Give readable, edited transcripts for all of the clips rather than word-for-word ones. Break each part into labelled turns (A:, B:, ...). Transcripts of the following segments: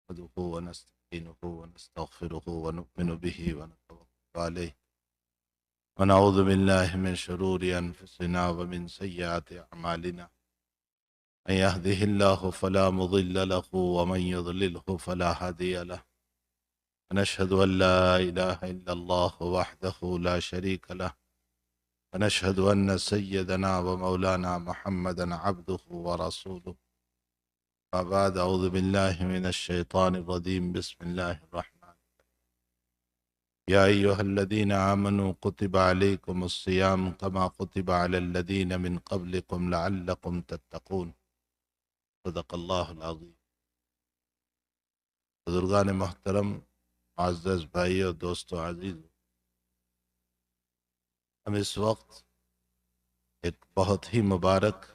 A: نحمده ونستعينه ونستغفره ونؤمن به ونتوكل عليه ونعوذ بالله من شرور أنفسنا ومن سيئات أعمالنا من يهده الله فلا مضل له ومن يضلله فلا هادي له ونشهد أن لا إله إلا الله وحده لا شريك له ونشهد أن سيدنا ومولانا محمدا عبده ورسوله وبعد أعوذ بالله من الشيطان الرجيم بسم الله الرحمن يا أيها الذين آمنوا كتب عليكم الصيام كما كتب على الذين من قبلكم لعلكم تتقون صدق اللہ العظیم۔ بزرگان محترم، معزز بھائی اور دوستو عزیز، ہم اس وقت ایک بہت ہی مبارک،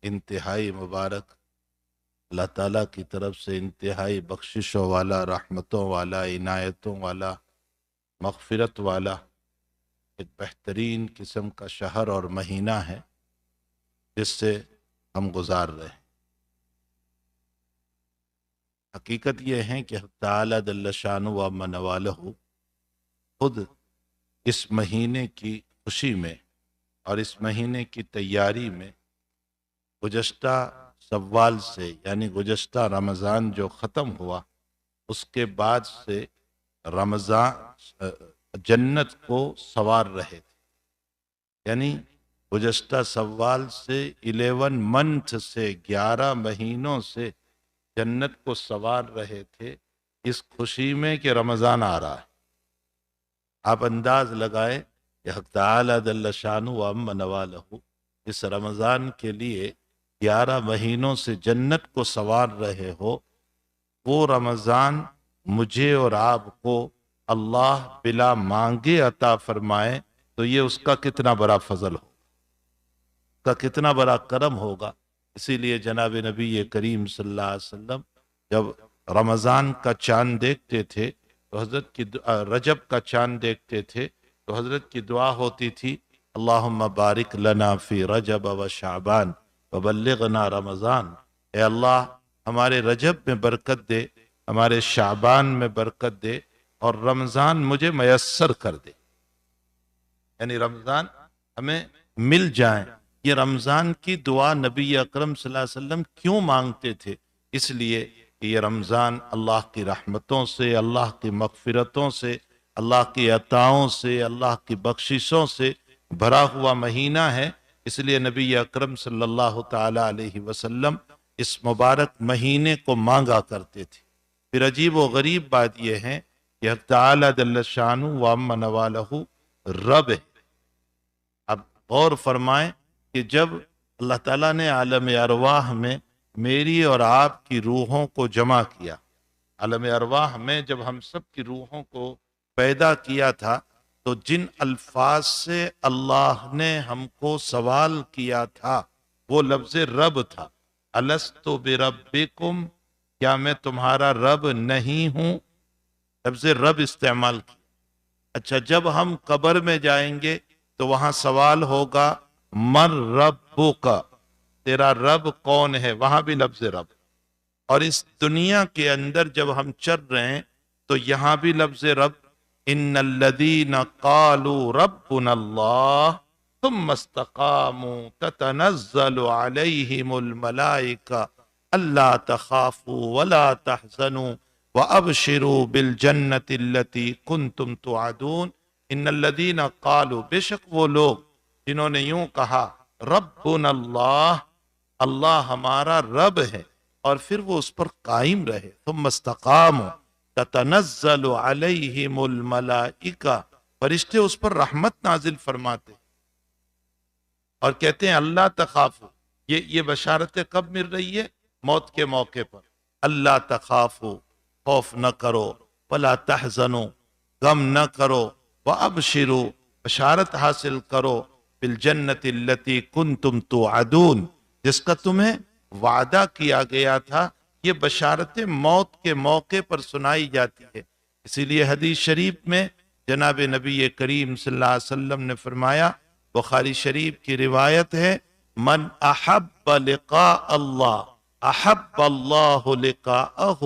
A: انتہائی مبارک، اللہ تعالیٰ کی طرف سے انتہائی بخششوں والا، رحمتوں والا، عنایتوں والا، مغفرت والا ایک بہترین قسم کا شہر اور مہینہ ہے جس سے ہم گزار رہے ہیں۔ حقیقت یہ ہے کہ حق تعالیٰ جل شانہ و عم نوالہ خود اس مہینے کی خوشی میں اور اس مہینے کی تیاری میں گزشتہ شوال سے، یعنی گزشتہ رمضان جو ختم ہوا، اس کے بعد سے رمضان جنت کو سوار رہے تھے، یعنی گزشتہ شوال سے 11 منتھ سے 11 مہینوں سے جنت کو سوار رہے تھے اس خوشی میں کہ رمضان آ رہا ہے۔ آپ انداز لگائیں کہ حق تعالیٰ جل شانہ و عم نوالہ اس رمضان کے لیے 11 مہینوں سے جنت کو سوار رہے ہو، وہ رمضان مجھے اور آپ کو اللہ بلا مانگے عطا فرمائے تو یہ اس کا کتنا بڑا فضل ہو، اس کا کتنا بڑا کرم ہوگا۔ اسی لیے جناب نبی کریم صلی اللہ علیہ وسلم جب رمضان کا چاند دیکھتے تھے تو حضرت کی رجب کا چاند دیکھتے تھے تو حضرت کی دعا ہوتی تھی، اللہم بارک لنا فی رجب و شعبان وبلغنا رمضان، اے اللہ ہمارے رجب میں برکت دے، ہمارے شعبان میں برکت دے، اور رمضان مجھے میسر کر دے، یعنی رمضان ہمیں مل جائیں۔ یہ رمضان کی دعا نبی اکرم صلی اللہ علیہ وسلم کیوں مانگتے تھے؟ اس لیے کہ یہ رمضان اللہ کی رحمتوں سے، اللہ کی مغفرتوں سے، اللہ کی عطاؤں سے، اللہ کی بخششوں سے بھرا ہوا مہینہ ہے۔ اس لیے نبی اکرم صلی اللہ تعالی علیہ وسلم اس مبارک مہینے کو مانگا کرتے تھے۔ پھر عجیب و غریب بات یہ ہے کہ حق تعالی جل شانہ و عم نوالہ رب ہے۔ اب غور فرمائیں کہ جب اللہ تعالیٰ نے عالم ارواح میں میری اور آپ کی روحوں کو جمع کیا، عالم ارواح میں جب ہم سب کی روحوں کو پیدا کیا تھا تو جن الفاظ سے اللہ نے ہم کو سوال کیا تھا وہ لفظ رب تھا۔ الست بربکم، کیا میں تمہارا رب نہیں ہوں؟ لفظ رب استعمال کیا۔ اچھا، جب ہم قبر میں جائیں گے تو وہاں سوال ہوگا من ربک، تیرا رب کون ہے؟ وہاں بھی لفظ رب۔ اور اس دنیا کے اندر جب ہم چل رہے ہیں تو یہاں بھی لفظ رب، ان الذین قالوا ربنا اللہ ثم استقاموا تتنزل علیہم الملائکہ الا تخافوا ولا تحزنوا وابشروا بالجنۃ التی کنتم توعدون۔ ان الذین قالوا، بے شک وہ لوگ جنہوں نے یوں کہا ربنا اللہ، اللہ ہمارا رب ہے، اور پھر وہ اس پر قائم رہے، ثم استقاموا تتنزل علیہم الملائکہ، فرشتے اس پر رحمت نازل فرماتے اور کہتے ہیں اللہ تخافوا۔ یہ بشارتیں کب مل رہی ہے؟ موت کے موقع پر۔ اللہ تخافوا، خوف نہ کرو، ولا تحزنوا، غم نہ کرو، وابشروا، بشارت حاصل کرو، بالجنت التی کنتم توعدون، جس کا تمہیں وعدہ کیا گیا تھا۔ یہ بشارتیں موت کے موقع پر سنائی جاتی ہے۔ اسی لیے حدیث شریف میں جناب نبی کریم صلی اللہ علیہ وسلم نے فرمایا، بخاری شریف کی روایت ہے، من احب لقاء اللہ احب اللہ لقاءہ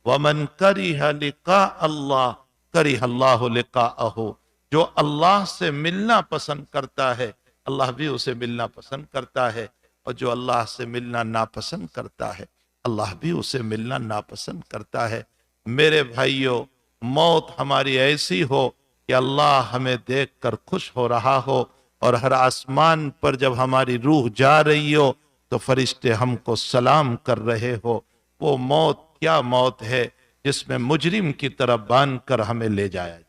A: ومن کریہ لقاء اللہ کریہ اللہ لقاءہ، جو اللہ سے ملنا پسند کرتا ہے اللہ بھی اسے ملنا پسند کرتا ہے، اور جو اللہ سے ملنا ناپسند کرتا ہے اللہ بھی اسے ملنا ناپسند کرتا ہے۔ میرے بھائیوں، موت ہماری ایسی ہو کہ اللہ ہمیں دیکھ کر خوش ہو رہا ہو، اور ہر آسمان پر جب ہماری روح جا رہی ہو تو فرشتے ہم کو سلام کر رہے ہو۔ وہ موت کیا موت ہے جس میں مجرم کی طرح باندھ کر ہمیں لے جایا جائے۔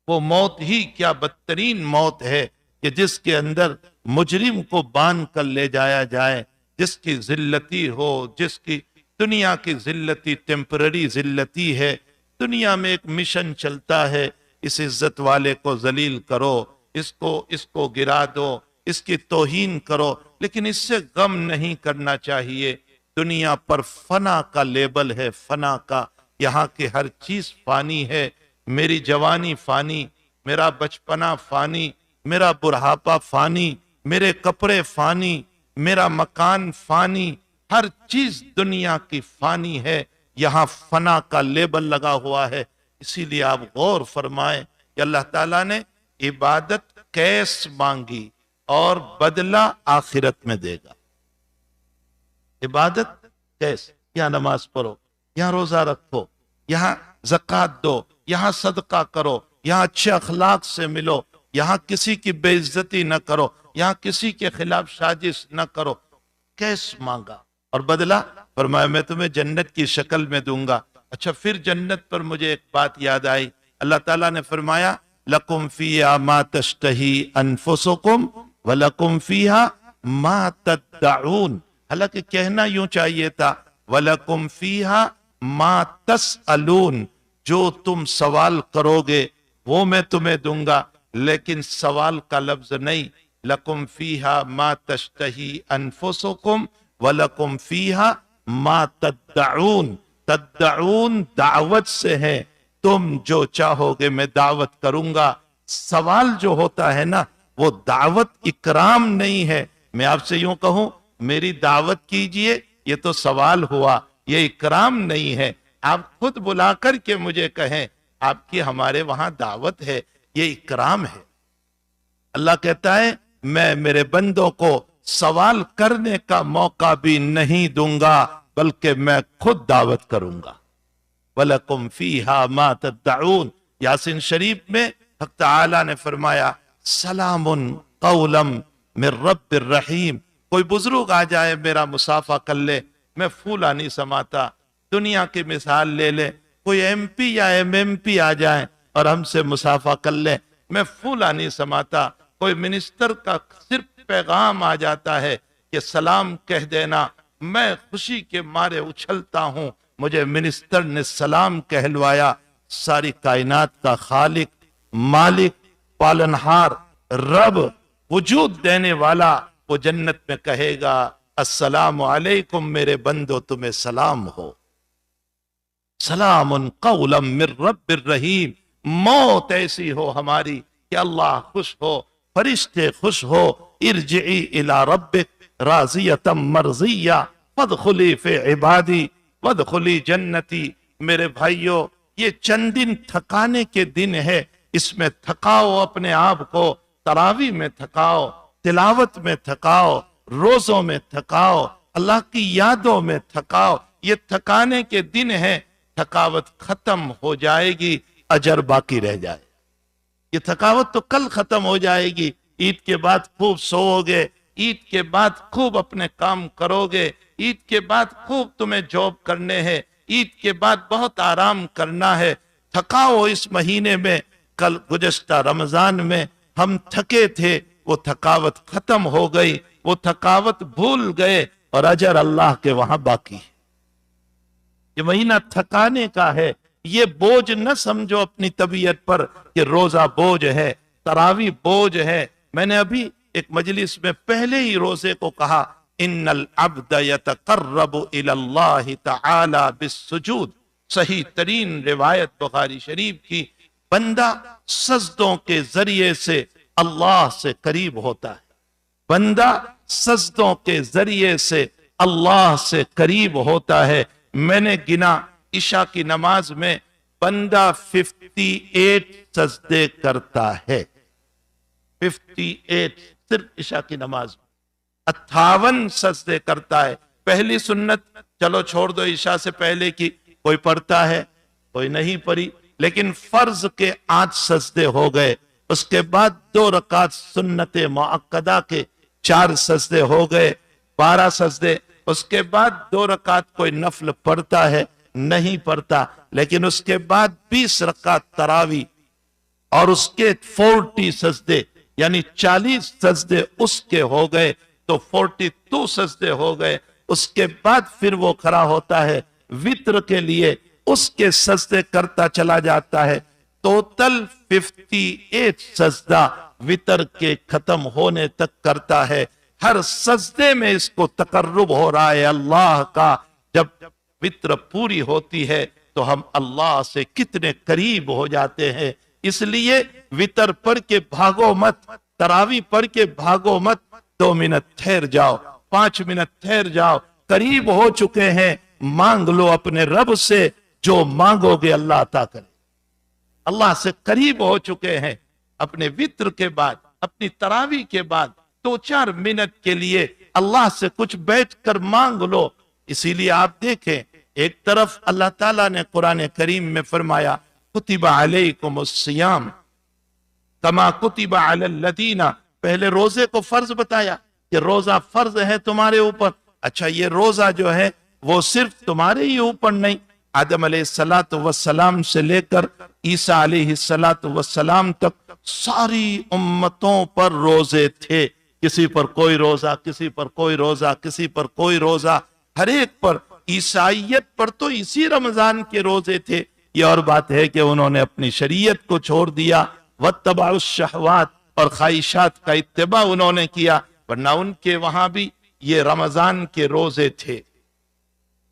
A: وہ موت ہی کیا بدترین موت ہے کہ جس کے اندر مجرم کو باندھ کر لے جایا جائے، جس کی ذلتی ہو، جس کی دنیا کی ذلتی ٹیمپرری ذلتی ہے۔ دنیا میں ایک مشن چلتا ہے، اس عزت والے کو ذلیل کرو، اس کو گرا دو، اس کی توہین کرو، لیکن اس سے غم نہیں کرنا چاہیے۔ دنیا پر فنا کا لیبل ہے، فنا کا، یہاں کی ہر چیز فانی ہے۔ میری جوانی فانی، میرا بچپنا فانی، میرا بڑھاپا فانی، میرے کپڑے فانی، میرا مکان فانی، ہر چیز دنیا کی فانی ہے۔ یہاں فنا کا لیبل لگا ہوا ہے۔ اسی لیے آپ غور فرمائیں کہ اللہ تعالیٰ نے عبادت کیس مانگی اور بدلہ آخرت میں دے گا۔ عبادت کیس، یہاں نماز پڑھو، یہاں روزہ رکھو، یہاں زکوٰۃ دو، یہاں صدقہ کرو، یہاں اچھے اخلاق سے ملو، یہاں کسی کی بے عزتی نہ کرو، یہاں کسی کے خلاف سازش نہ کرو۔ کیس مانگا اور بدلہ فرمایا میں تمہیں جنت کی شکل میں دوں گا۔ اچھا، پھر جنت پر مجھے ایک بات یاد آئی، اللہ تعالیٰ نے فرمایا لَكُمْ فِيهَا مَا تَشْتَهِي أَنفُسُكُمْ وَلَكُمْ فِيهَا مَا تَدَّعُونَ، حالانکہ کہنا یوں چاہیے تھا وَلَكُمْ فِيهَا مَا تَسْأَلُونَ، جو تم سوال کرو گے وہ میں تمہیں دوں گا، لیکن سوال کا لفظ نہیں۔ لَكُمْ فِيهَا مَا تَشْتَهِي أَنفُسُكُمْ وَلَكُمْ فِيهَا مَا تَدَّعُونَ، تدعون دعوت سے ہے، تم جو چاہو گے میں دعوت کروں گا۔ سوال جو ہوتا ہے نا وہ دعوت اکرام نہیں ہے۔ میں آپ سے یوں کہوں میری دعوت کیجئے، یہ تو سوال ہوا، یہ اکرام نہیں ہے۔ آپ خود بلا کر کے مجھے کہیں آپ کی ہمارے وہاں دعوت ہے، یہ اکرام ہے۔ اللہ کہتا ہے میں میرے بندوں کو سوال کرنے کا موقع بھی نہیں دوں گا، بلکہ میں خود دعوت کروں گا۔ وَلَكُمْ فِيهَا مَا تَدَّعُونَ، یاسین شریف میں حق تعالیٰ نے فرمایا سلام قولا من رب الرحیم۔ کوئی بزرگ آ جائے میرا مصافحہ کر لے، میں پھولا نہیں سماتا۔ دنیا کی مثال لے لے، کوئی ایم پی یا ایم پی آ جائیں اور ہم سے مصافحہ کر لے، میں پھولا نہیں سماتا۔ کوئی منسٹر کا صرف پیغام آ جاتا ہے کہ سلام کہہ دینا، میں خوشی کے مارے اچھلتا ہوں، مجھے منسٹر نے سلام کہلوایا۔ ساری کائنات کا خالق، مالک، پالنہار، رب، وجود دینے والا، وہ جنت میں کہے گا السلام علیکم میرے بندو، تمہیں سلام ہو، سلام قولا من رب الرحیم۔ موت ایسی ہو ہماری کہ اللہ خوش ہو، فرشتے خوش ہو، ارجعی الی ربک راضیۃ مرضیہ فادخلی فی عبادی وادخلی جنتی۔ میرے بھائیوں، یہ چند دن تھکانے کے دن ہے، اس میں تھکاؤ اپنے آپ کو، تراویح میں تھکاؤ، تلاوت میں تھکاؤ، روزوں میں تھکاؤ، اللہ کی یادوں میں تھکاؤ۔ یہ تھکانے کے دن ہے، تھکاوت ختم ہو جائے گی، اجر باقی رہ جائے۔ یہ تھکاوت تو کل ختم ہو جائے گی، عید کے بعد خوب سوؤ گے، عید کے بعد خوب اپنے کام کرو گے، عید کے بعد خوب تمہیں جاب کرنے ہیں، عید کے بعد بہت آرام کرنا ہے۔ تھکاؤ اس مہینے میں۔ کل گزشتہ رمضان میں ہم تھکے تھے، وہ تھکاوت ختم ہو گئی، وہ تھکاوت بھول گئے، اور اجر اللہ کے وہاں باقی ہے۔ یہ مہینہ تھکانے کا ہے۔ یہ بوجھ نہ سمجھو اپنی طبیعت پر کہ روزہ بوجھ ہے، تراویح بوجھ ہے۔ میں نے ابھی ایک مجلس میں پہلے ہی روزے کو کہا ان العبد یتقرب الی اللہ تعالی بالسجود، صحیح ترین روایت بخاری شریف کی، بندہ سجدوں کے ذریعے سے اللہ سے قریب ہوتا ہے، بندہ سجدوں کے ذریعے سے اللہ سے قریب ہوتا ہے۔ میں نے گنا عشاء کی نماز میں بندہ 58 سجدے کرتا ہے، 58 صرف عشاء کی نماز میں 58 سجدے کرتا ہے۔ پہلی سنت چلو چھوڑ دو، عشاء سے پہلے کی کوئی پڑھتا ہے کوئی نہیں پڑھی، لیکن فرض کے 8 سجدے ہو گئے، اس کے بعد 2 رکعت سنت مؤکدہ کے 4 سجدے ہو گئے، 12 سجدے، اس کے بعد 2 رکعت کوئی نفل پڑھتا ہے نہیں پڑھتا، لیکن اس کے بعد 20 رکعت تراویح اور اس کے 40 سجدے یعنی 40 سجدے اس کے ہو گئے تو 42 سجدے ہو گئے۔ اس کے بعد پھر وہ کھڑا ہوتا ہے وتر کے لیے، اس کے سجدے کرتا چلا جاتا ہے، ٹوٹل 58 سجدہ وتر کے ختم ہونے تک کرتا ہے۔ ہر سجدے میں اس کو تقرب ہو رہا ہے اللہ کا۔ جب وتر پوری ہوتی ہے تو ہم اللہ سے کتنے قریب ہو جاتے ہیں۔ اس لیے وتر پڑھ کے بھاگو مت، تراویح پڑھ کے بھاگو مت، 2 منٹ ٹھہر جاؤ، 5 منٹ ٹھہر جاؤ، قریب ہو چکے ہیں، مانگ لو اپنے رب سے، جو مانگو گے اللہ عطا کرے۔ اللہ سے قریب ہو چکے ہیں، اپنے وتر کے بعد اپنی تراویح کے بعد 2-4 منٹ کے لیے اللہ سے کچھ بیٹھ کر مانگ لو۔ اسی لیے آپ دیکھیں، ایک طرف اللہ تعالیٰ نے قرآن کریم میں فرمایا کتب علیکم الصیام کما کتب علی الذین، پہلے روزے کو فرض بتایا کہ روزہ فرض ہے تمہارے اوپر۔ اچھا، یہ روزہ جو ہے وہ صرف تمہارے ہی اوپر نہیں، آدم علیہ السلام سے لے کر عیسیٰ علیہ السلام تک ساری امتوں پر روزے تھے، کسی پر کوئی روزہ، کسی پر کوئی روزہ، کسی پر کوئی روزہ، ہر ایک پر۔ عیسائیت پر تو اسی رمضان کے روزے تھے۔ یہ اور بات ہے کہ انہوں نے اپنی شریعت کو چھوڑ دیا، واتبعوا الشہوات، اور خواہشات کا اتباع انہوں نے کیا، ورنہ ان کے وہاں بھی یہ رمضان کے روزے تھے۔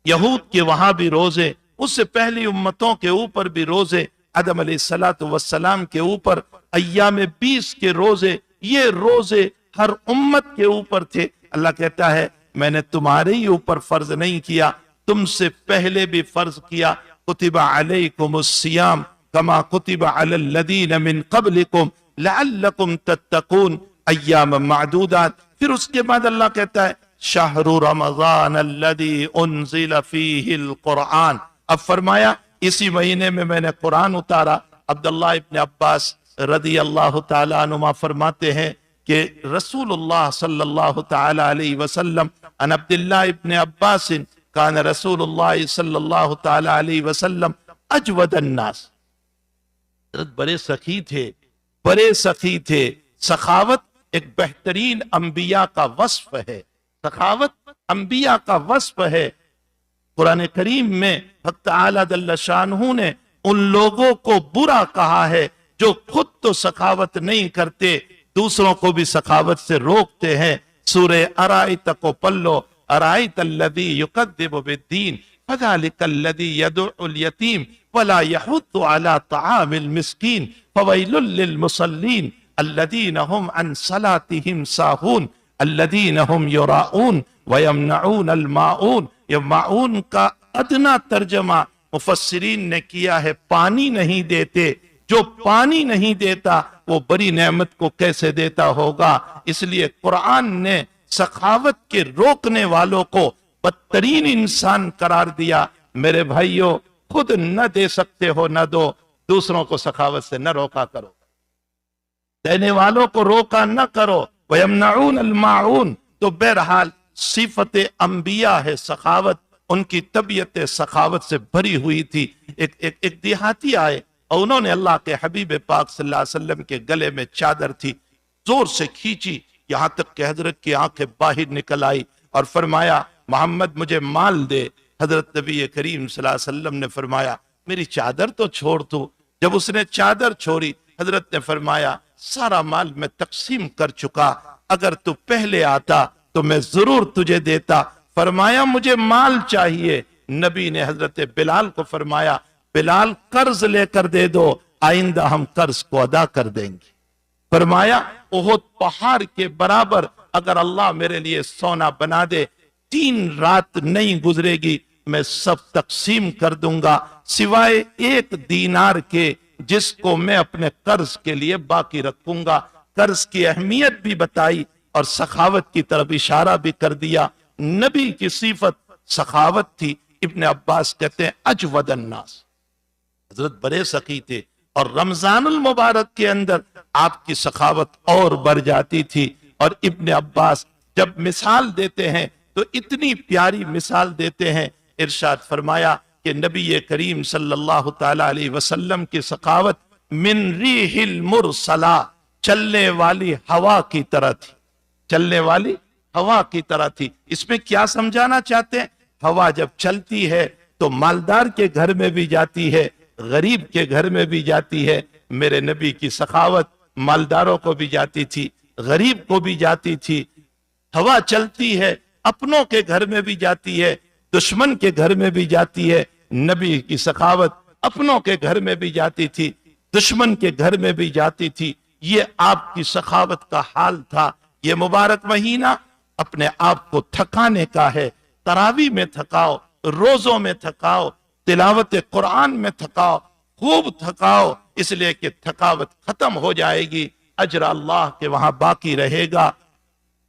A: یہود کے وہاں بھی روزے، اس سے پہلی امتوں کے اوپر بھی روزے، آدم علیہ السلام کے اوپر ایام 20 کے روزے، یہ روزے ہر امت کے اوپر تھے۔ اللہ کہتا ہے میں نے تمہارے ہی اوپر فرض نہیں کیا، تم سے پہلے بھی فرض کیا، کتب علیکم الصیام کما کتب علی الذین من قبلکم لعلکم تتقون ایام معدودات۔ پھر اس کے بعد اللہ کہتا ہے شہر رمضان الذی انزل فیہ القرآن، اب فرمایا اسی مہینے میں نے قرآن اتارا۔ عبداللہ ابن عباس رضی اللہ تعالیٰ عنہما فرماتے ہیں کہ رسول اللہ صلی اللہ تعالی علیہ وسلم ان عبداللہ ابن عباس کان رسول اللہ صلی اللہ تعالی علیہ وسلم اجود الناس، بڑے سخی تھے، بڑے سخی تھے۔ سخاوت ایک بہترین انبیاء کا وصف ہے، سخاوت انبیاء کا وصف ہے۔ قرآن کریم میں حق تعالی جل شانہ نے ان لوگوں کو برا کہا ہے جو خود تو سخاوت نہیں کرتے، دوسروں کو بھی سخاوت سے روکتے ہیں۔ سورہ ارائیت کو پڑھ لو، ارائیت الذی یکذب بالدین فذلک الذی یدع الیتیم ولا یحض علی طعام المسکین فویل للمصلین الذین هم عن صلاتهم ساہون الذین هم یراؤون ویمنعون الماعون۔ یہ معون کا ادنا ترجمہ مفسرین نے کیا ہے پانی نہیں دیتے۔ جو پانی نہیں دیتا وہ بڑی نعمت کو کیسے دیتا ہوگا؟ اس لیے قرآن نے سخاوت کے روکنے والوں کو بدترین انسان قرار دیا۔ میرے بھائیوں، خود نہ دے سکتے ہو نہ دو، دوسروں کو سخاوت سے نہ روکا کرو، دینے والوں کو روکا نہ کرو۔ وَيَمْنَعُونَ الْمَاعُونَ، تو بہرحال صفت انبیاء ہے سخاوت، ان کی طبیعت سخاوت سے بھری ہوئی تھی۔ ایک دیہاتی آئے اور انہوں نے اللہ کے حبیب پاک صلی اللہ علیہ وسلم کے گلے میں چادر تھی، زور سے کھینچی، یہاں تک کہ حضرت کی آنکھیں باہر نکل آئی اور فرمایا محمد مجھے مال دے۔ حضرت نبی کریم صلی اللہ علیہ وسلم نے فرمایا میری چادر تو چھوڑ تو۔ جب اس نے چادر چھوڑی، حضرت نے فرمایا سارا مال میں تقسیم کر چکا، اگر تو پہلے آتا تو میں ضرور تجھے دیتا۔ فرمایا مجھے مال چاہیے۔ نبی نے حضرت بلال کو فرمایا بلال قرض لے کر دے دو، آئندہ ہم قرض کو ادا کر دیں گے۔ فرمایا احد پہاڑ کے برابر اگر اللہ میرے لیے سونا بنا دے، 3 رات نہیں گزرے گی میں سب تقسیم کر دوں گا سوائے 1 دینار کے جس کو میں اپنے قرض کے لیے باقی رکھوں گا۔ قرض کی اہمیت بھی بتائی اور سخاوت کی طرف اشارہ بھی کر دیا۔ نبی کی صفت سخاوت تھی۔ ابن عباس کہتے ہیں اجود الناس، حضرت بڑے سخی تھے، اور رمضان المبارک کے اندر آپ کی سخاوت اور بڑھ جاتی تھی۔ اور ابن عباس جب مثال دیتے ہیں تو اتنی پیاری مثال دیتے ہیں، ارشاد فرمایا کہ نبی کریم صلی اللہ تعالی علیہ وسلم کی سخاوت من ریح المرسلہ، چلنے والی ہوا کی طرح تھی، چلنے والی ہوا کی طرح تھی۔ اس میں کیا سمجھانا چاہتے ہیں؟ ہوا جب چلتی ہے تو مالدار کے گھر میں بھی جاتی ہے، غریب کے گھر میں بھی جاتی ہے۔ میرے نبی کی سخاوت مالداروں کو بھی جاتی تھی، غریب کو بھی جاتی تھی۔ ہوا چلتی ہے، اپنوں کے گھر میں بھی جاتی ہے، دشمن کے گھر میں بھی جاتی ہے۔ نبی کی سخاوت اپنوں کے گھر میں بھی جاتی تھی، دشمن کے گھر میں بھی جاتی تھی۔ یہ آپ کی سخاوت کا حال تھا۔ یہ مبارک مہینہ اپنے آپ کو تھکانے کا ہے۔ تراویح میں تھکاؤ، روزوں میں تھکاؤ، تلاوت قرآن میں تھکاؤ، خوب تھکاؤ، اس لیے کہ تھکاوت ختم ہو جائے گی، اجر اللہ کے وہاں باقی رہے گا۔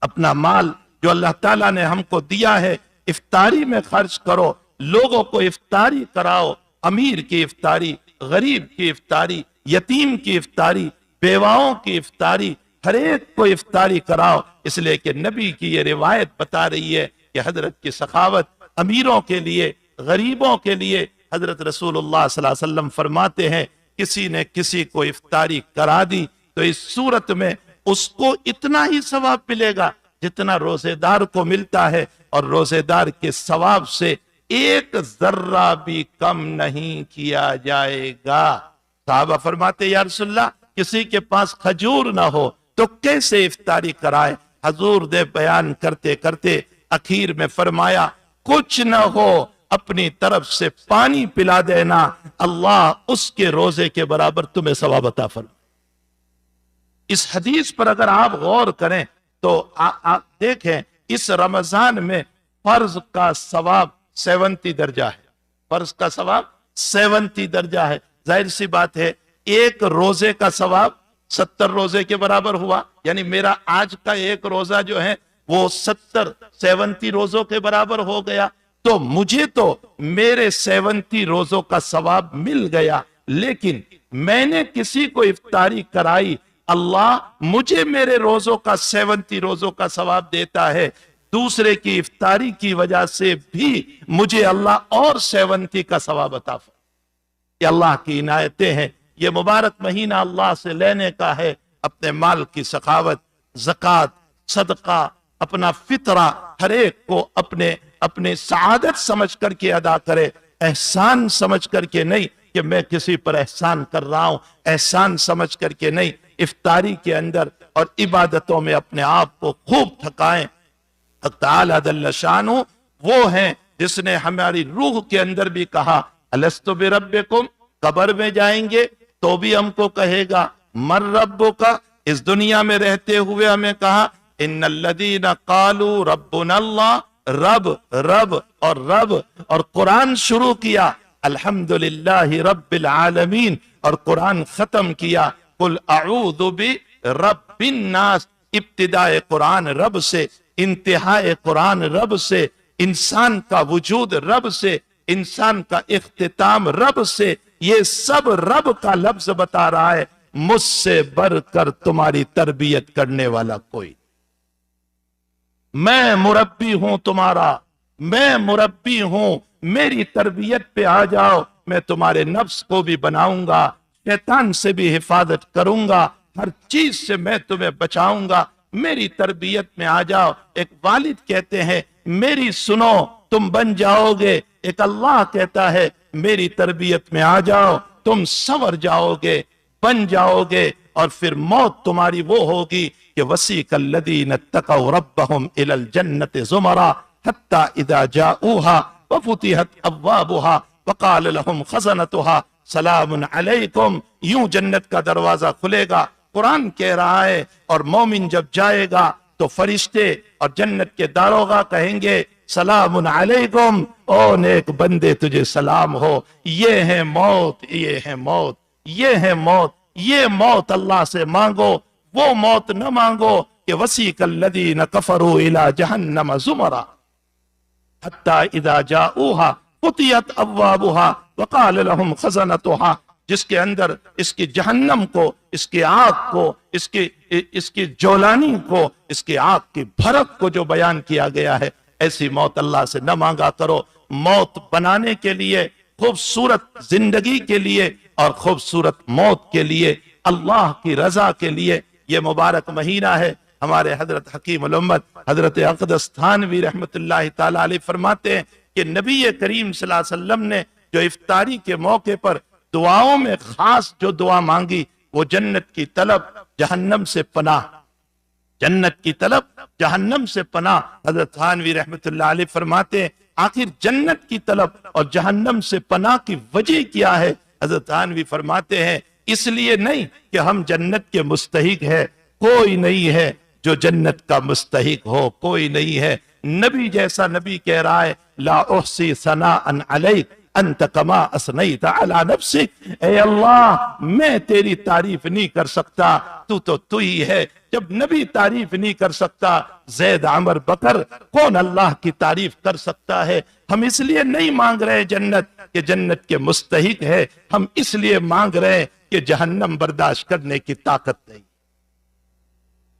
A: اپنا مال جو اللہ تعالیٰ نے ہم کو دیا ہے افطاری میں خرچ کرو، لوگوں کو افطاری کراؤ، امیر کی افطاری، غریب کی افطاری، یتیم کی افطاری، بیواؤں کی افطاری، ہر ایک کو افطاری کراؤ، اس لیے کہ نبی کی یہ روایت بتا رہی ہے کہ حضرت کی سخاوت امیروں کے لیے، غریبوں کے لیے۔ حضرت رسول اللہ صلی اللہ علیہ وسلم فرماتے ہیں کسی نے کسی کو افطاری کرا دی تو اس صورت میں اس کو اتنا ہی ثواب ملے گا جتنا روزے دار کو ملتا ہے، اور روزے دار کے ثواب سے 1 ذرہ بھی کم نہیں کیا جائے گا۔ صحابہ فرماتے یا رسول اللہ کسی کے پاس کھجور نہ ہو تو کیسے افطاری کرائے؟ حضور نے بیان کرتے کرتے اخیر میں فرمایا کچھ نہ ہو اپنی طرف سے پانی پلا دینا، اللہ اس کے روزے کے برابر تمہیں ثواب عطا فرمائے۔ اس حدیث پر اگر آپ غور کریں تو آپ دیکھیں اس رمضان میں فرض کا ثواب 70 درجہ ہے، فرض کا ثواب 70 درجہ ہے۔ ظاہر سی بات ہے ایک روزے کا ثواب 70 روزے کے برابر ہوا، یعنی میرا آج کا ایک روزہ جو ہے وہ 70 روزوں کے برابر ہو گیا، تو مجھے تو میرے 70 روزوں کا ثواب مل گیا۔ لیکن میں نے کسی کو افطاری کرائی، اللہ مجھے میرے روزوں کا 70 روزوں کا ثواب دیتا ہے، دوسرے کی افطاری کی وجہ سے بھی مجھے اللہ اور 70 کا ثواب عطا فرمائے۔ یہ اللہ کی عنایتیں ہیں۔ یہ مبارک مہینہ اللہ سے لینے کا ہے۔ اپنے مال کی سخاوت، زکوٰۃ، صدقہ، اپنا فطرہ ہر ایک کو اپنے سعادت سمجھ کر کے ادا کرے، احسان سمجھ کر کے نہیں کہ میں کسی پر احسان کر رہا ہوں، احسان سمجھ کر کے نہیں۔ افطاری کے اندر اور عبادتوں میں اپنے آپ کو خوب تھکائیں۔ تعالیٰ جل شانہ وہ ہیں جس نے ہماری روح کے اندر بھی کہا الست بربکم، قبر میں جائیں گے تو بھی ہم کو کہے گا من ربک، اس دنیا میں رہتے ہوئے ہمیں کہا ان الذین قالوا ربنا اللہ، رب رب اور رب، اور قرآن شروع کیا الحمدللہ رب العالمین، اور قرآن ختم کیا قل اعوذ برب الناس۔ ابتدائے قرآن رب سے، انتہائے قرآن رب سے، انسان کا وجود رب سے، انسان کا اختتام رب سے، یہ سب رب کا لفظ بتا رہا ہے۔ مجھ سے بڑھ کر تمہاری تربیت کرنے والا کوئی، میں مربی ہوں تمہارا، میں مربی ہوں، میری تربیت پہ آ جاؤ، میں تمہارے نفس کو بھی بناؤں گا، شیطان سے بھی حفاظت کروں گا، ہر چیز سے میں تمہیں بچاؤں گا، میری تربیت میں آ جاؤ۔ ایک والد کہتے ہیں میری سنو تم بن جاؤ گے، ایک اللہ کہتا ہے میری تربیت میں آ جاؤ تم سنور جاؤ گے، بن جاؤ گے، اور پھر موت تمہاری وہ ہوگی کہ وسیق الذین اتقوا ربهم الی الجنۃ زمرا حتی اذا جاؤوها وفتحت ابوابها وقال لهم خزنتها سلام علیکم، یوں جنت کا دروازہ کھلے گا۔ قرآن کہہ رہا ہے اور مومن جب جائے گا تو فرشتے اور جنت کے داروغہ کہیں گے
B: سلام علیکم، او نیک بندے تجھے سلام ہو۔ یہ ہے موت، یہ ہے موت، یہ ہے موت، یہ موت اللہ سے مانگو، وہ موت نہ مانگو کہ وسیق الذین کفروا الی جہنم زمرا حتی اذا جاؤوہا فتحت ابوابہا وقال لہم خزنتہا، جس کے اندر اس کی جہنم کو، اس کی آگ کو، اس کی جولانی کو، اس کی آگ کی بھڑک کو جو بیان کیا گیا ہے، ایسی موت اللہ سے نہ مانگا کرو۔ موت بنانے کے لیے، خوبصورت زندگی کے لیے اور خوبصورت موت کے لیے، اللہ کی رضا کے لیے یہ مبارک مہینہ ہے۔ ہمارے حضرت حکیم الامت حضرت اقدس تھانوی رحمت اللہ تعالی علیہ فرماتے ہیں کہ نبی کریم صلی اللہ علیہ وسلم نے جو افطاری کے موقع پر دعاؤں میں خاص جو دعا مانگی، وہ جنت کی طلب، جہنم سے پناہ، جنت کی طلب، جہنم سے پناہ۔ حضرت تھانوی رحمت اللہ علیہ فرماتے ہیں آخر جنت کی طلب اور جہنم سے پناہ کی وجہ کیا ہے؟ حضرت تھانوی فرماتے ہیں اس لیے نہیں کہ ہم جنت کے مستحق ہے، کوئی نہیں ہے جو جنت کا مستحق ہو، کوئی نہیں ہے۔ نبی جیسا نبی کہہ رہا ہے لا احصی ثناء علیک انت کما اثنیت علی نفسک، اے اللہ میں تیری تعریف نہیں کر سکتا، تو ہی ہے۔ جب نبی تعریف نہیں کر سکتا، زید عمر بکر کون اللہ کی تعریف کر سکتا ہے؟ ہم اس لیے نہیں مانگ رہے جنت کہ جنت کے مستحق ہے، ہم اس لیے مانگ رہے کہ جہنم برداشت کرنے کی طاقت نہیں،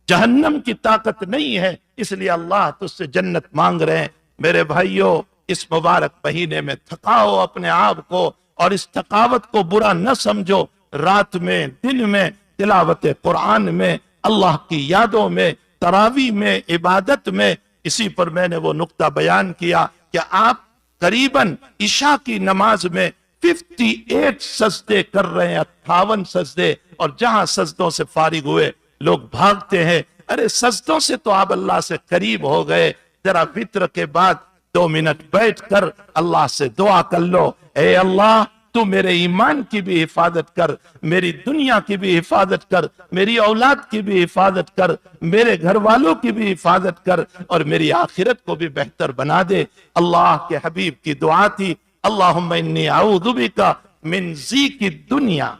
B: جہنم کی طاقت نہیں ہے، اس لیے اللہ تجھ سے جنت مانگ رہے ہیں۔ میرے بھائیوں، اس مبارک مہینے میں تھکاؤ اپنے آپ کو، اور اس تھکاوٹ کو برا نہ سمجھو۔ رات میں، دن میں، تلاوت قرآن میں، اللہ کی یادوں میں، تراویح میں، عبادت میں، اسی پر میں نے وہ نقطہ بیان کیا کہ آپ قریباً عشاء کی نماز میں 58 سجدے کر رہے ہیں، 58 سجدے، اور جہاں سجدوں سے فارغ ہوئے لوگ بھاگتے ہیں۔ ارے سجدوں سے تو آپ اللہ سے قریب ہو گئے، ذرا وتر کے بعد 2 منٹ بیٹھ کر اللہ سے دعا کر لو، اے اللہ تو میرے ایمان کی بھی حفاظت کر، میری دنیا کی بھی حفاظت کر، میری اولاد کی بھی حفاظت کر، میرے گھر والوں کی بھی حفاظت کر، اور میری آخرت کو بھی بہتر بنا دے۔ اللہ کے حبیب کی دعا تھی اللہم انی اعوذ بک من ضیق الدنیا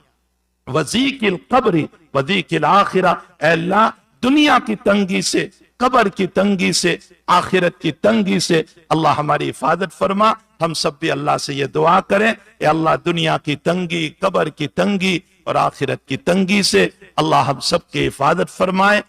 B: وضیق القبر وضیق الآخرہ، اے اللہ دنیا کی تنگی سے، قبر کی تنگی سے، آخرت کی تنگی سے اللہ ہماری حفاظت فرما۔ ہم سب بھی اللہ سے یہ دعا کریں، اے اللہ دنیا کی تنگی، قبر کی تنگی اور آخرت کی تنگی سے اللہ ہم سب کی حفاظت فرمائے۔